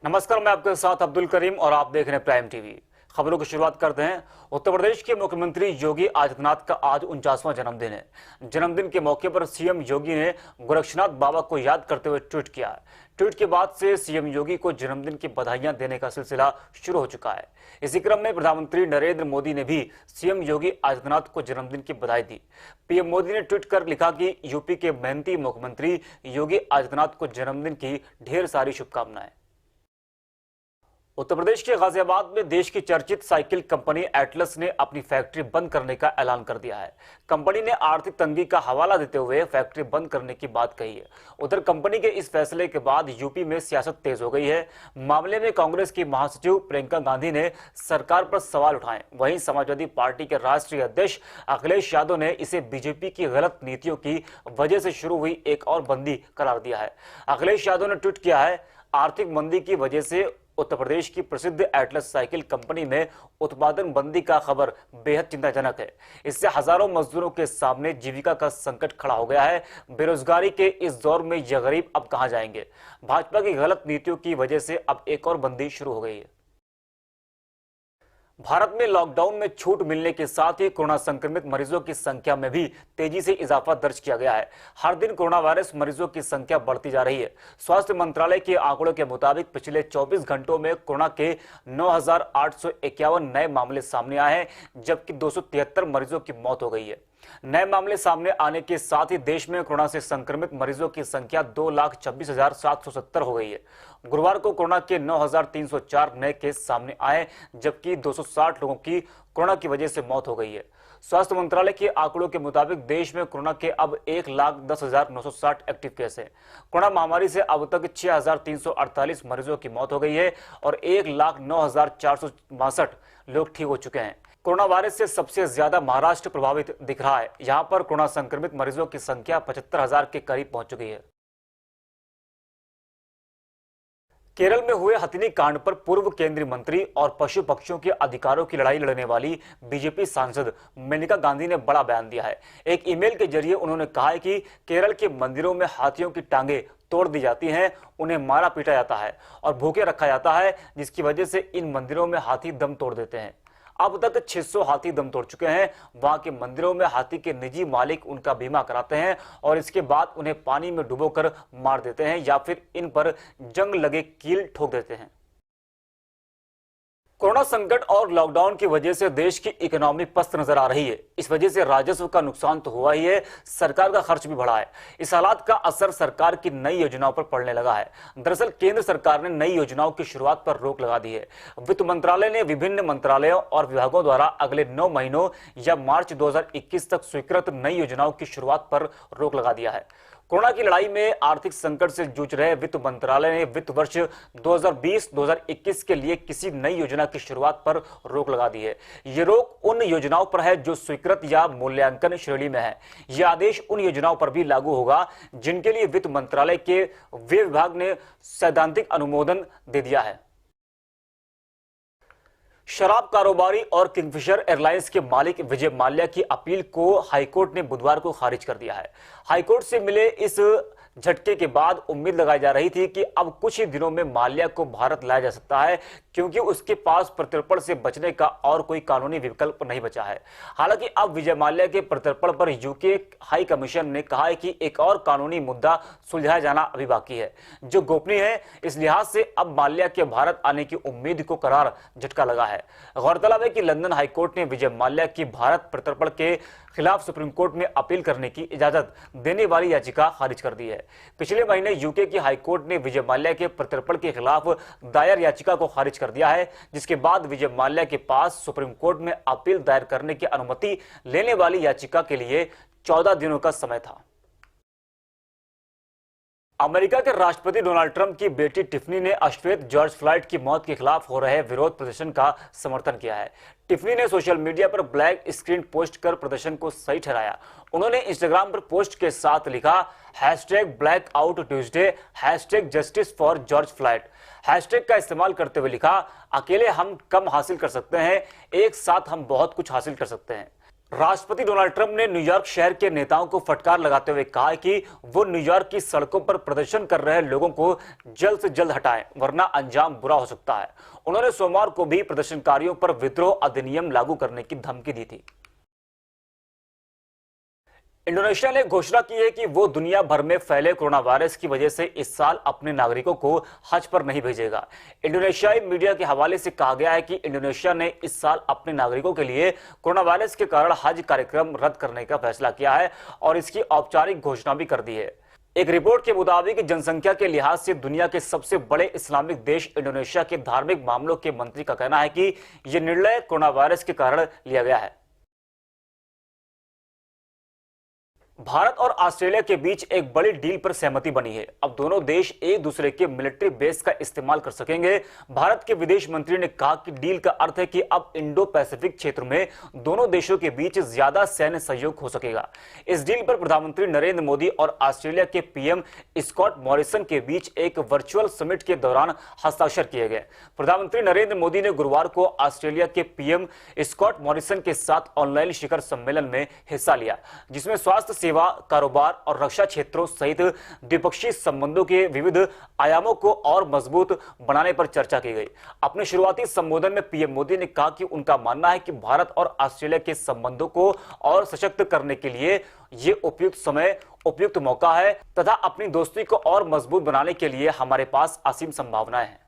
नमस्कार, मैं आपके साथ अब्दुल करीम और आप देख रहे हैं प्राइम टीवी। खबरों की शुरुआत करते हैं। उत्तर प्रदेश के मुख्यमंत्री योगी आदित्यनाथ का आज 49वां जन्मदिन है। जन्मदिन के मौके पर सीएम योगी ने गोरक्षनाथ बाबा को याद करते हुए ट्वीट किया है। ट्वीट के बाद से सीएम योगी को जन्मदिन की बधाइयां देने का सिलसिला शुरू हो चुका है। इसी क्रम में प्रधानमंत्री नरेंद्र मोदी ने भी सीएम योगी आदित्यनाथ को जन्मदिन की बधाई दी। पीएम मोदी ने ट्वीट कर लिखा कि यूपी के मेहनती मुख्यमंत्री योगी आदित्यनाथ को जन्मदिन की ढेर सारी शुभकामनाएं। उत्तर प्रदेश के गाजियाबाद में देश की चर्चित साइकिल कंपनी एटलस ने अपनी फैक्ट्री बंद करने का ऐलान कर दिया है। कंपनी ने आर्थिक तंगी का हवाला देते हुए फैक्ट्री बंद करने की बात कही है। उधर कंपनी के इस फैसले के बाद यूपी में सियासत तेज हो गई है। मामले में कांग्रेस की महासचिव प्रियंका गांधी ने सरकार पर सवाल उठाए। वहीं समाजवादी पार्टी के राष्ट्रीय अध्यक्ष अखिलेश यादव ने इसे बीजेपी की गलत नीतियों की वजह से शुरू हुई एक और बंदी करार दिया है। अखिलेश यादव ने ट्वीट किया है, आर्थिक मंदी की वजह से उत्तर प्रदेश की प्रसिद्ध एटलस साइकिल कंपनी में उत्पादन बंदी का खबर बेहद चिंताजनक है। इससे हजारों मजदूरों के सामने जीविका का संकट खड़ा हो गया है। बेरोजगारी के इस दौर में यह गरीब अब कहां जाएंगे। भाजपा की गलत नीतियों की वजह से अब एक और बंदी शुरू हो गई है। भारत में लॉकडाउन में छूट मिलने के साथ ही कोरोना संक्रमित मरीजों की संख्या में भी तेजी से इजाफा दर्ज किया गया है। हर दिन कोरोना वायरस मरीजों की संख्या बढ़ती जा रही है। स्वास्थ्य मंत्रालय के आंकड़ों के मुताबिक पिछले 24 घंटों में कोरोना के 9,851 नए मामले सामने आए हैं, जबकि 273 मरीजों की मौत हो गई है। नए मामले सामने आने के साथ ही देश में कोरोना से संक्रमित मरीजों की संख्या 2,26,770 हो गई है। गुरुवार को कोरोना के 9,304 नए केस सामने आए, जबकि 260 लोगों की कोरोना की वजह से मौत हो गई है। स्वास्थ्य मंत्रालय के आंकड़ों के मुताबिक देश में कोरोना के अब 1,10,960 एक्टिव केस हैं। कोरोना महामारी से अब तक 6,348 मरीजों की मौत हो गई है और 1,09,462 लोग ठीक हो चुके हैं। कोरोना वायरस से सबसे ज्यादा महाराष्ट्र प्रभावित दिख रहा है। यहां पर कोरोना संक्रमित मरीजों की संख्या 75,000 के करीब पहुंच चुकी है। केरल में हुए हथिनी कांड पर पूर्व केंद्रीय मंत्री और पशु पक्षियों के अधिकारों की लड़ाई लड़ने वाली बीजेपी सांसद मेनका गांधी ने बड़ा बयान दिया है। एक ईमेल के जरिए उन्होंने कहा है कि केरल के मंदिरों में हाथियों की टांगें तोड़ दी जाती हैं, उन्हें मारा पीटा जाता है और भूखे रखा जाता है, जिसकी वजह से इन मंदिरों में हाथी दम तोड़ देते हैं। अब तक 600 हाथी दम तोड़ चुके हैं। वहां के मंदिरों में हाथी के निजी मालिक उनका बीमा कराते हैं और इसके बाद उन्हें पानी में डुबोकर मार देते हैं या फिर इन पर जंग लगे कील ठोक देते हैं। कोरोना संकट और लॉकडाउन की वजह से देश की इकोनॉमी पस्त नजर आ रही है। इस वजह से राजस्व का नुकसान तो हुआ ही है, सरकार का खर्च भी बढ़ा है। इस हालात का असर सरकार की नई योजनाओं पर पड़ने लगा है। दरअसल केंद्र सरकार ने नई योजनाओं की शुरुआत पर रोक लगा दी है। वित्त मंत्रालय ने विभिन्न मंत्रालयों और विभागों द्वारा अगले 9 महीनों या मार्च 2021 तक स्वीकृत नई योजनाओं की शुरुआत पर रोक लगा दिया है। कोरोना की लड़ाई में आर्थिक संकट से जूझ रहे वित्त मंत्रालय ने वित्त वर्ष 2020-2021 के लिए किसी नई योजना की शुरुआत पर रोक लगा दी है। ये रोक उन योजनाओं पर है जो स्वीकृत या मूल्यांकन श्रेणी में है। यह आदेश उन योजनाओं पर भी लागू होगा जिनके लिए वित्त मंत्रालय के व्यय विभाग ने सैद्धांतिक अनुमोदन दे दिया है। शराब कारोबारी और किंगफिशर एयरलाइंस के मालिक विजय माल्या की अपील को हाईकोर्ट ने बुधवार को खारिज कर दिया है। हाईकोर्ट से मिले इस झटके के बाद उम्मीद लगाई जा रही थी कि अब कुछ ही दिनों में माल्या को भारत लाया जा सकता है, क्योंकि उसके पास प्रत्यर्पण से बचने का और कोई कानूनी विकल्प नहीं बचा है। हालांकि अब विजय माल्या के प्रत्यर्पण पर यूके हाई कमीशन ने कहा है कि एक और कानूनी मुद्दा सुलझाया जाना अभी बाकी है, जो गोपनीय है। इस लिहाज से अब माल्या के भारत आने की उम्मीद को करार झटका लगा है। गौरतलब है कि लंदन हाईकोर्ट ने विजय माल्या की भारत प्रत्यर्पण के खिलाफ सुप्रीम कोर्ट में अपील करने की इजाजत देने वाली याचिका खारिज कर दी है। पिछले महीने यूके की हाईकोर्ट ने विजय माल्या के प्रत्यर्पण के खिलाफ दायर याचिका को खारिज कर दिया है, जिसके बाद विजय माल्या के पास सुप्रीम कोर्ट में अपील दायर करने की अनुमति लेने वाली याचिका के लिए 14 दिनों का समय था। अमेरिका के राष्ट्रपति डोनाल्ड ट्रंप की बेटी टिफनी ने अश्वेत जॉर्ज फ्लॉयड की मौत के खिलाफ हो रहे विरोध प्रदर्शन का समर्थन किया है। टिफनी ने सोशल मीडिया पर ब्लैक स्क्रीन पोस्ट कर प्रदर्शन को सही ठहराया। उन्होंने इंस्टाग्राम पर पोस्ट के साथ लिखा, #blackout Tuesday, #justice for George Floyd. Hashtag का इस्तेमाल करते हुए लिखा, अकेले हम कम हासिल कर सकते हैं, एक साथ हम बहुत कुछ हासिल कर सकते हैं। राष्ट्रपति डोनाल्ड ट्रंप ने न्यूयॉर्क शहर के नेताओं को फटकार लगाते हुए कहा है कि वो न्यूयॉर्क की सड़कों पर प्रदर्शन कर रहे लोगों को जल्द से जल्द हटाएं, वरना अंजाम बुरा हो सकता है। उन्होंने सोमवार को भी प्रदर्शनकारियों पर विद्रोह अधिनियम लागू करने की धमकी दी थी। इंडोनेशिया ने घोषणा की है कि वो दुनिया भर में फैले कोरोना वायरस की वजह से इस साल अपने नागरिकों को हज पर नहीं भेजेगा। इंडोनेशियाई मीडिया के हवाले से कहा गया है कि इंडोनेशिया ने इस साल अपने नागरिकों के लिए कोरोना वायरस के कारण हज कार्यक्रम रद्द करने का फैसला किया है और इसकी औपचारिक घोषणा भी कर दी है। एक रिपोर्ट के मुताबिक जनसंख्या के लिहाज से दुनिया के सबसे बड़े इस्लामिक देश इंडोनेशिया के धार्मिक मामलों के मंत्री का कहना है कि यह निर्णय कोरोना वायरस के कारण लिया गया है। भारत और ऑस्ट्रेलिया के बीच एक बड़ी डील पर सहमति बनी है। अब दोनों देश एक दूसरे के मिलिट्री बेस का इस्तेमाल कर सकेंगे। भारत के विदेश मंत्री ने कहा कि डील का अर्थ है कि अब इंडो पैसिफिक क्षेत्र में दोनों देशों के बीच ज्यादा सैन्य सहयोग हो सकेगा। इस डील पर प्रधानमंत्री नरेंद्र मोदी और ऑस्ट्रेलिया के पीएम स्कॉट मॉरिसन के बीच एक वर्चुअल समिट के दौरान हस्ताक्षर किए गए। प्रधानमंत्री नरेंद्र मोदी ने गुरुवार को ऑस्ट्रेलिया के पीएम स्कॉट मॉरिसन के साथ ऑनलाइन शिखर सम्मेलन में हिस्सा लिया, जिसमें स्वास्थ्य सेवा, कारोबार और रक्षा क्षेत्रों सहित द्विपक्षीय संबंधों के विविध आयामों को और मजबूत बनाने पर चर्चा की गई। अपने शुरुआती संबोधन में पीएम मोदी ने कहा कि उनका मानना है कि भारत और ऑस्ट्रेलिया के संबंधों को और सशक्त करने के लिए ये उपयुक्त समय, उपयुक्त मौका है तथा अपनी दोस्ती को और मजबूत बनाने के लिए हमारे पास असीम संभावनाएं हैं।